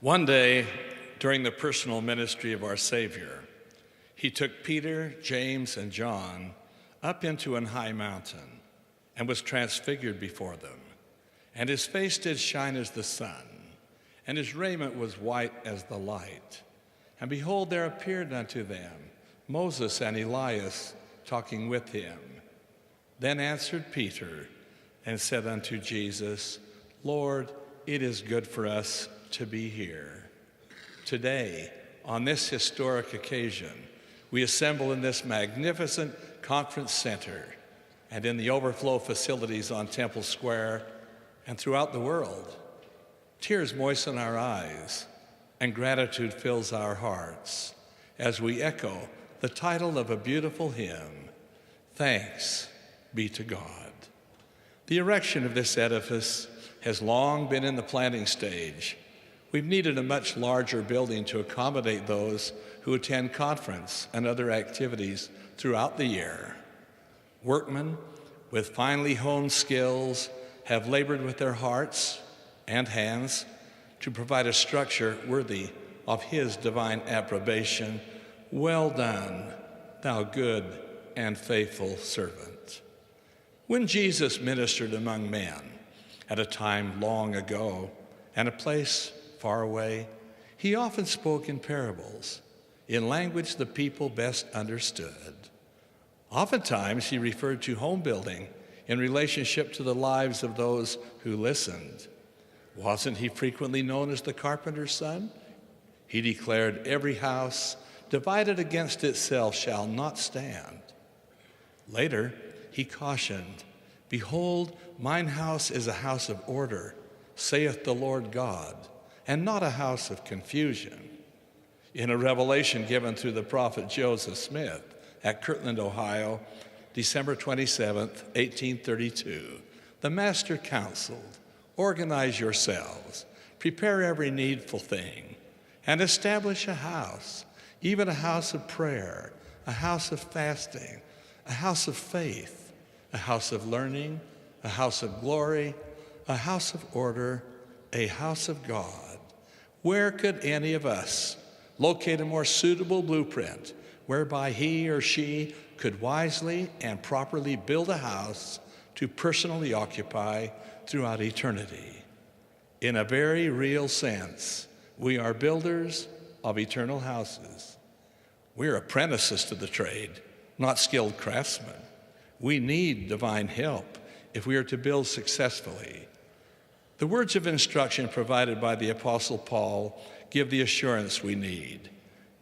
One day, during the personal ministry of our Savior, he took Peter, James, and John up into an high mountain and was transfigured before them. And his face did shine as the sun, and his raiment was white as the light. And behold, there appeared unto them Moses and Elias talking with him. Then answered Peter and said unto Jesus, Lord, it is good for us to be here. Today, on this historic occasion, we assemble in this magnificent conference center and in the overflow facilities on Temple Square and throughout the world. Tears moisten our eyes and gratitude fills our hearts as we echo the title of a beautiful hymn, Thanks Be to God. The erection of this edifice has long been in the planning stage. We've needed a much larger building to accommodate those who attend conference and other activities throughout the year. Workmen with finely honed skills have labored with their hearts and hands to provide a structure worthy of his divine approbation. Well done, thou good and faithful servant. When Jesus ministered among men at a time long ago and a place far away, he often spoke in parables, in language the people best understood. Oftentimes, he referred to home building in relationship to the lives of those who listened. Wasn't he frequently known as the carpenter's son? He declared, every house divided against itself shall not stand. Later, he cautioned, behold, mine house is a house of order, saith the Lord God, and not a house of confusion. In a revelation given through the prophet Joseph Smith at Kirtland, Ohio, December 27th, 1832, the master counseled, organize yourselves, prepare every needful thing, and establish a house, even a house of prayer, a house of fasting, a house of faith, a house of learning, a house of glory, a house of order, a house of God. Where could any of us locate a more suitable blueprint whereby he or she could wisely and properly build a house to personally occupy throughout eternity? In a very real sense, we are builders of eternal houses. We're apprentices to the trade, not skilled craftsmen. We need divine help if we are to build successfully. The words of instruction provided by the Apostle Paul give the assurance we need.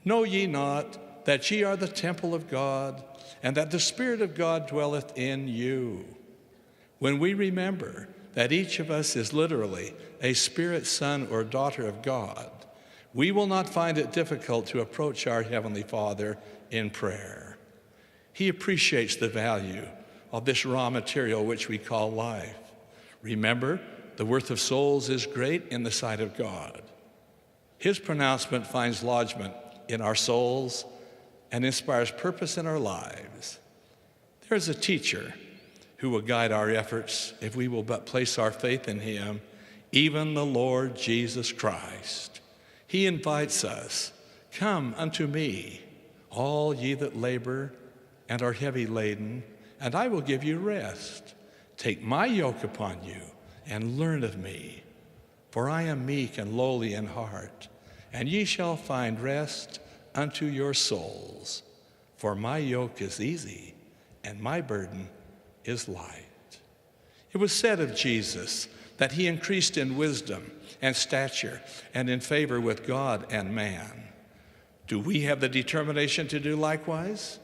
Know ye not that ye are the temple of God, and that the Spirit of God dwelleth in you? When we remember that each of us is literally a spirit son or daughter of God, we will not find it difficult to approach our Heavenly Father in prayer. He appreciates the value of this raw material which we call life. Remember, the worth of souls is great in the sight of God. His pronouncement finds lodgment in our souls and inspires purpose in our lives. There is a teacher who will guide our efforts if we will but place our faith in him, even the Lord Jesus Christ. He invites us, come unto me, all ye that labor and are heavy laden, and I will give you rest. Take my yoke upon you and learn of me, for I am meek and lowly in heart, and ye shall find rest unto your souls. For my yoke is easy, and my burden is light. It was said of Jesus that he increased in wisdom and stature and in favor with God and man. Do we have the determination to do likewise?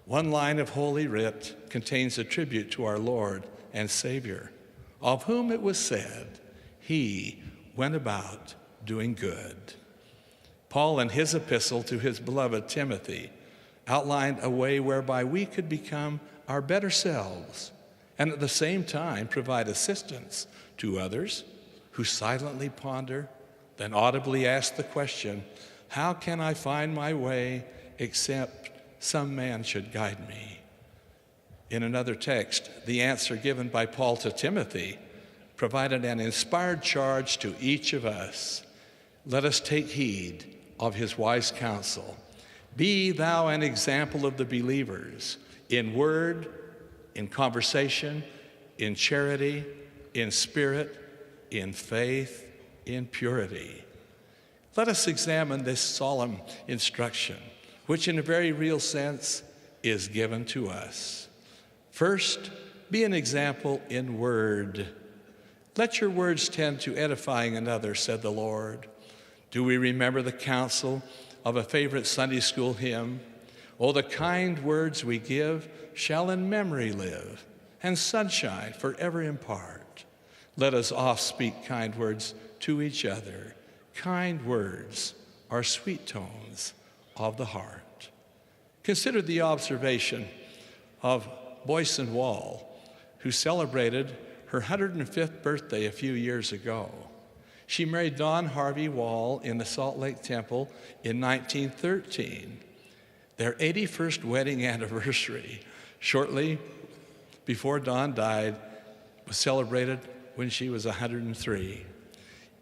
One line of Holy Writ contains a tribute to our Lord and Savior, of whom it was said, he went about doing good. Paul, in his epistle to his beloved Timothy, outlined a way whereby we could become our better selves and at the same time provide assistance to others who silently ponder, then audibly ask the question, how can I find my way except some man should guide me? In another text, the answer given by Paul to Timothy provided an inspired charge to each of us. Let us take heed of his wise counsel. Be thou an example of the believers in word, in conversation, in charity, in spirit, in faith, in purity. Let us examine this solemn instruction, which in a very real sense is given to us. First, be an example in word. Let your words tend to edifying another, said the Lord. Do we remember the counsel of a favorite Sunday school hymn? Oh, the kind words we give shall in memory live, and sunshine forever impart. Let us oft speak kind words to each other. Kind words are sweet tones of the heart. Consider the observation of Boyson Wall, who celebrated her 105th birthday a few years ago. She married Don Harvey Wall in the Salt Lake Temple in 1913. Their 81st wedding anniversary, shortly before Don died, was celebrated when she was 103.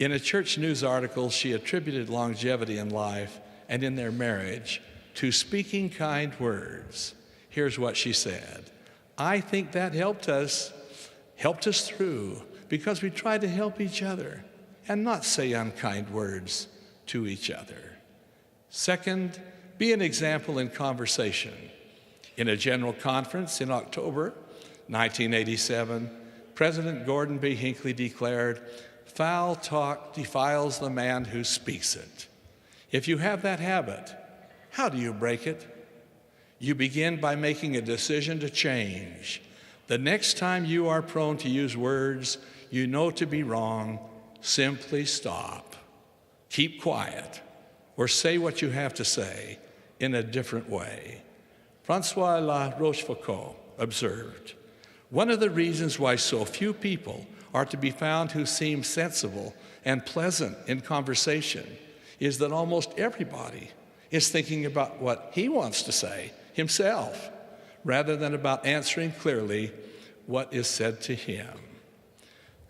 In a church news article, she attributed longevity in life and in their marriage to speaking kind words. Here's what she said. I think that helped us through because we tried to help each other and not say unkind words to each other. Second, be an example in conversation. In a general conference in October 1987, President Gordon B. Hinckley declared, "Foul talk defiles the man who speaks it." If you have that habit, how do you break it? You begin by making a decision to change. The next time you are prone to use words you know to be wrong, simply stop. Keep quiet, or say what you have to say in a different way. Francois La Rochefoucauld observed, one of the reasons why so few people are to be found who seem sensible and pleasant in conversation is that almost everybody is thinking about what he wants to say himself, rather than about answering clearly what is said to him.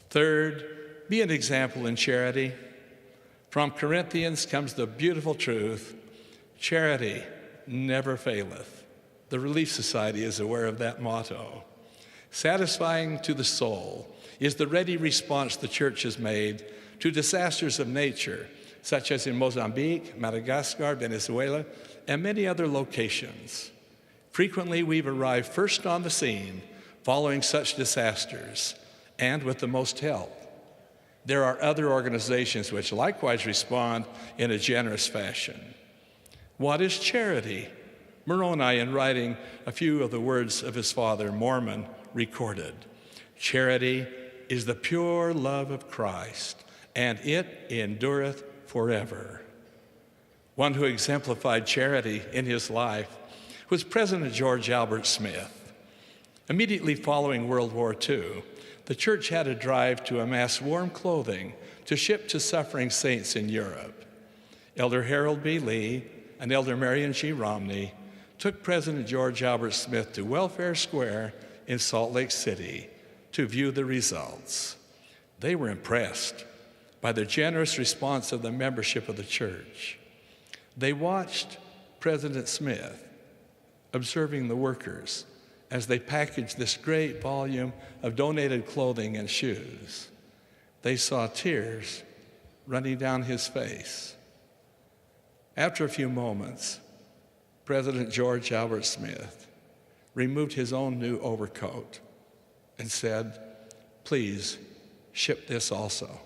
Third, be an example in charity. From Corinthians comes the beautiful truth, charity never faileth. The Relief Society is aware of that motto. Satisfying to the soul is the ready response the church has made to disasters of nature, such as in Mozambique, Madagascar, Venezuela, and many other locations. Frequently, we've arrived first on the scene following such disasters, and with the most help. There are other organizations which likewise respond in a generous fashion. What is charity? Moroni, in writing a few of the words of his father, Mormon, recorded, charity is the pure love of Christ, and it endureth forever. One who exemplified charity in his life was President George Albert Smith. Immediately following World War II, the church had a drive to amass warm clothing to ship to suffering saints in Europe. Elder Harold B. Lee and Elder Marion G. Romney took President George Albert Smith to Welfare Square in Salt Lake City to view the results. They were impressed by the generous response of the membership of the church. They watched President Smith observing the workers as they packaged this great volume of donated clothing and shoes. They saw tears running down his face. After a few moments, President George Albert Smith removed his own new overcoat and said, "Please ship this also."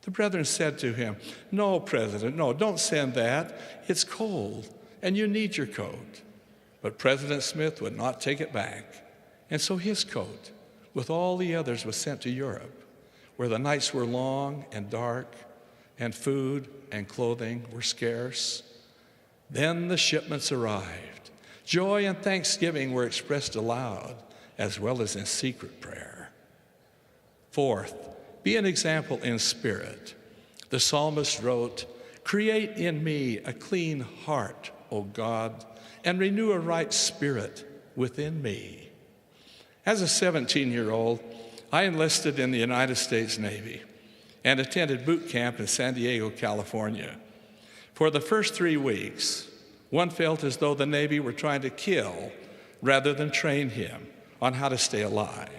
The brethren said to him, "No, President, no, don't send that. It's cold, and you need your coat." But President Smith would not take it back, and so his coat, with all the others, was sent to Europe, where the nights were long and dark, and food and clothing were scarce. Then the shipments arrived. Joy and thanksgiving were expressed aloud, as well as in secret prayer. Fourth, be an example in spirit. The psalmist wrote, "Create in me a clean heart, O God, and renew a right spirit within me." As a 17-year-old, I enlisted in the United States Navy. and attended boot camp in San Diego, California. For the first 3 weeks, one felt as though the Navy were trying to kill rather than train him on how to stay alive.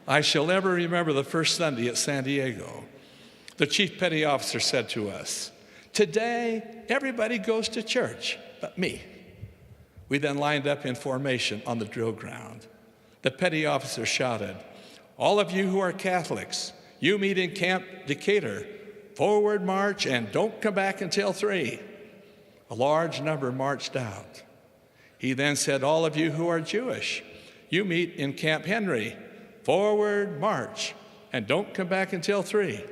I shall never remember the first Sunday at San Diego. The chief petty officer said to us, "Today, everybody goes to church, but me." We then lined up in formation on the drill ground. The petty officer shouted, "All of you who are Catholics, you meet in Camp Decatur. Forward march and don't come back until 3. A large number marched out. He then said, "All of you who are Jewish, you meet in Camp Henry. Forward march and don't come back until 3.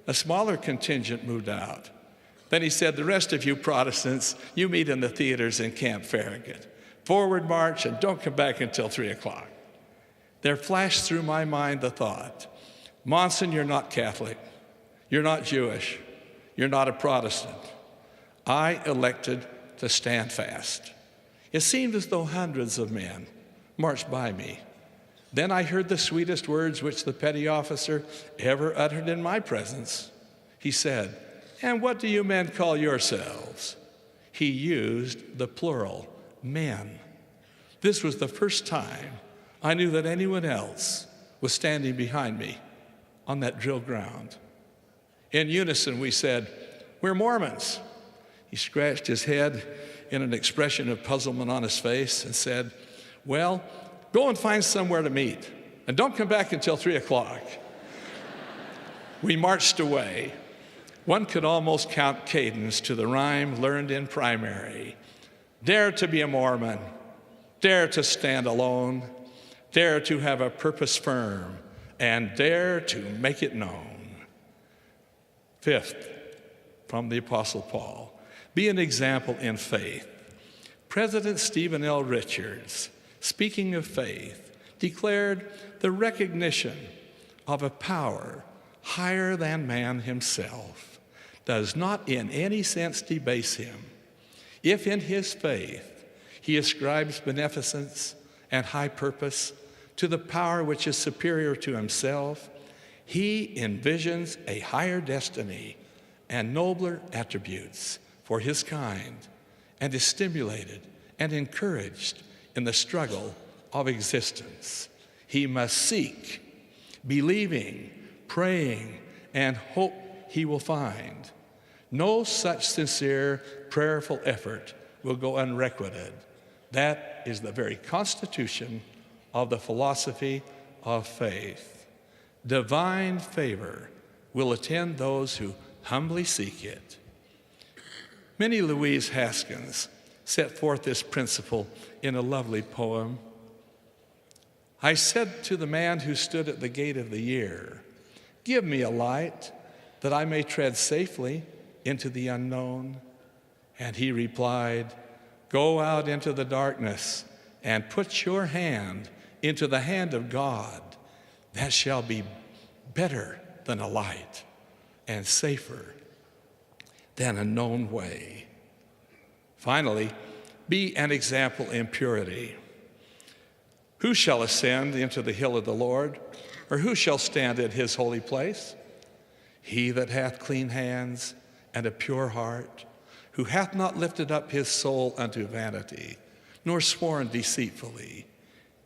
A smaller contingent moved out. Then he said, "The rest of you Protestants, you meet in the theaters in Camp Farragut. Forward march and don't come back until 3 o'clock. There flashed through my mind the thought, "Monson, you're not Catholic. You're not Jewish. You're not a Protestant." I elected to stand fast. It seemed as though hundreds of men marched by me. Then I heard the sweetest words which the petty officer ever uttered in my presence. He said, "And what do you men call yourselves?" He used the plural, men. This was the first time I knew that anyone else was standing behind me on that drill ground. In unison, we said, "We're Mormons." He scratched his head in an expression of puzzlement on his face and said, "Well, go and find somewhere to meet, and don't come back until 3 o'clock. We marched away. One could almost count cadence to the rhyme learned in primary. Dare to be a Mormon, dare to stand alone, dare to have a purpose firm, and dare to make it known. Fifth, from the Apostle Paul, be an example in faith. President Stephen L. Richards, speaking of faith, declared the recognition of a power higher than man himself does not in any sense debase him. If in his faith he ascribes beneficence and high purpose to the power which is superior to himself, he envisions a higher destiny and nobler attributes for his kind and is stimulated and encouraged in the struggle of existence. He must seek, believing, praying, and hope he will find. No such sincere, prayerful effort will go unrequited. That is the very constitution of the philosophy of faith. Divine favor will attend those who humbly seek it. Minnie Louise Haskins set forth this principle in a lovely poem. I said to the man who stood at the gate of the year, "Give me a light that I may tread safely into the unknown." And he replied, "Go out into the darkness and put your hand into the hand of God. That shall be better than a light and safer than a known way." Finally, be an example in purity. Who shall ascend into the hill of the Lord, or who shall stand in his holy place? He that hath clean hands and a pure heart, who hath not lifted up his soul unto vanity, nor sworn deceitfully.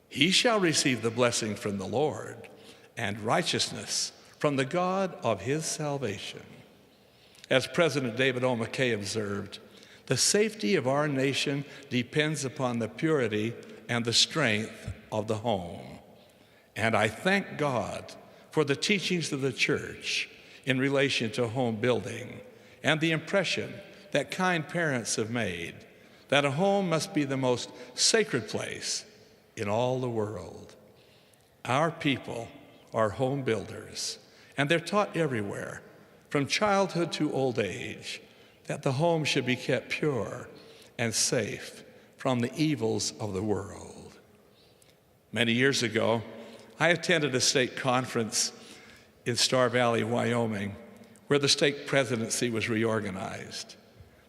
He shall receive the blessing from the Lord, and righteousness from the God of his salvation. As President David O. McKay observed, the safety of our nation depends upon the purity and the strength of the home. And I thank God for the teachings of the church in relation to home building and the impression that kind parents have made that a home must be the most sacred place in all the world. Our people are home builders, and they're taught everywhere, from childhood to old age, that the home should be kept pure and safe from the evils of the world. Many years ago, I attended a state conference in Star Valley, Wyoming, where the state presidency was reorganized.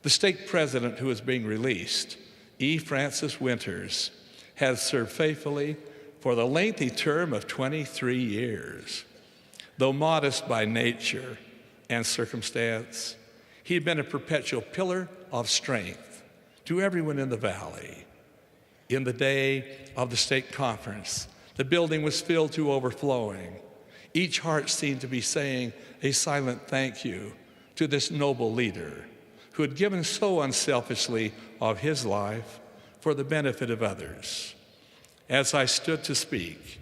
The state president who was being released, E. Francis Winters, has served faithfully for the lengthy term of 23 years. Though modest by nature and circumstance, he'd been a perpetual pillar of strength to everyone in the valley. In the day of the state conference, the building was filled to overflowing. Each heart seemed to be saying a silent thank you to this noble leader who had given so unselfishly of his life for the benefit of others. As I stood to speak,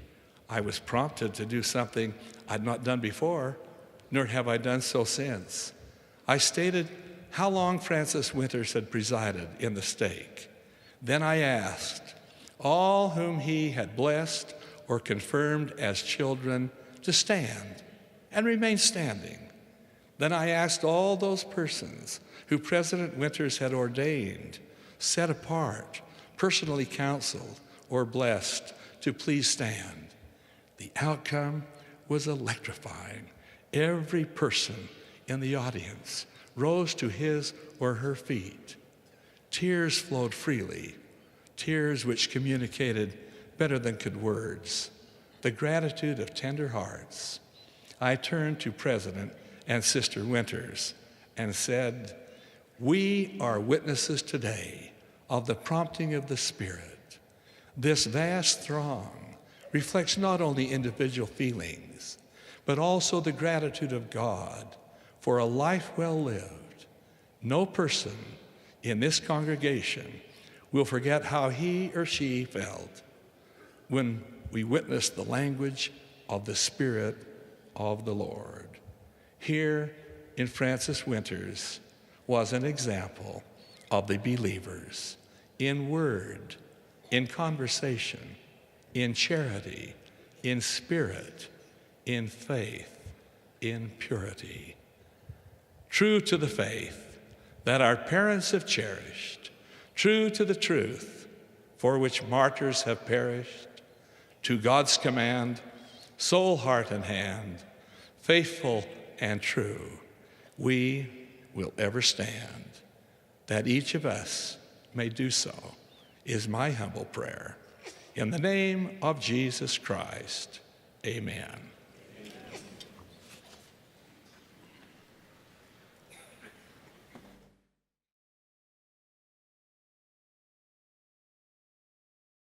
I was prompted to do something I'd not done before, nor have I done so since. I stated how long Francis Winters had presided in the stake. Then I asked all whom he had blessed or confirmed as children to stand and remain standing. Then I asked all those persons who President Winters had ordained, set apart, personally counseled, or blessed to please stand. The outcome was electrifying. Every person in the audience rose to his or her feet. Tears flowed freely, tears which communicated better than could words the gratitude of tender hearts. I turned to President and Sister Winters and said, "We are witnesses today of the prompting of the Spirit. This vast throng reflects not only individual feelings, but also the gratitude of God for a life well lived. No person in this congregation will forget how he or she felt when we witnessed the language of the Spirit of the Lord." Here in Francis Winters was an example of the believers in word, in conversation, in charity, in spirit, in faith, in purity. True to the faith that our parents have cherished, true to the truth for which martyrs have perished, to God's command, soul, heart, and hand, faithful and true, we will ever stand. That each of us may do so is my humble prayer. In the name of Jesus Christ, amen.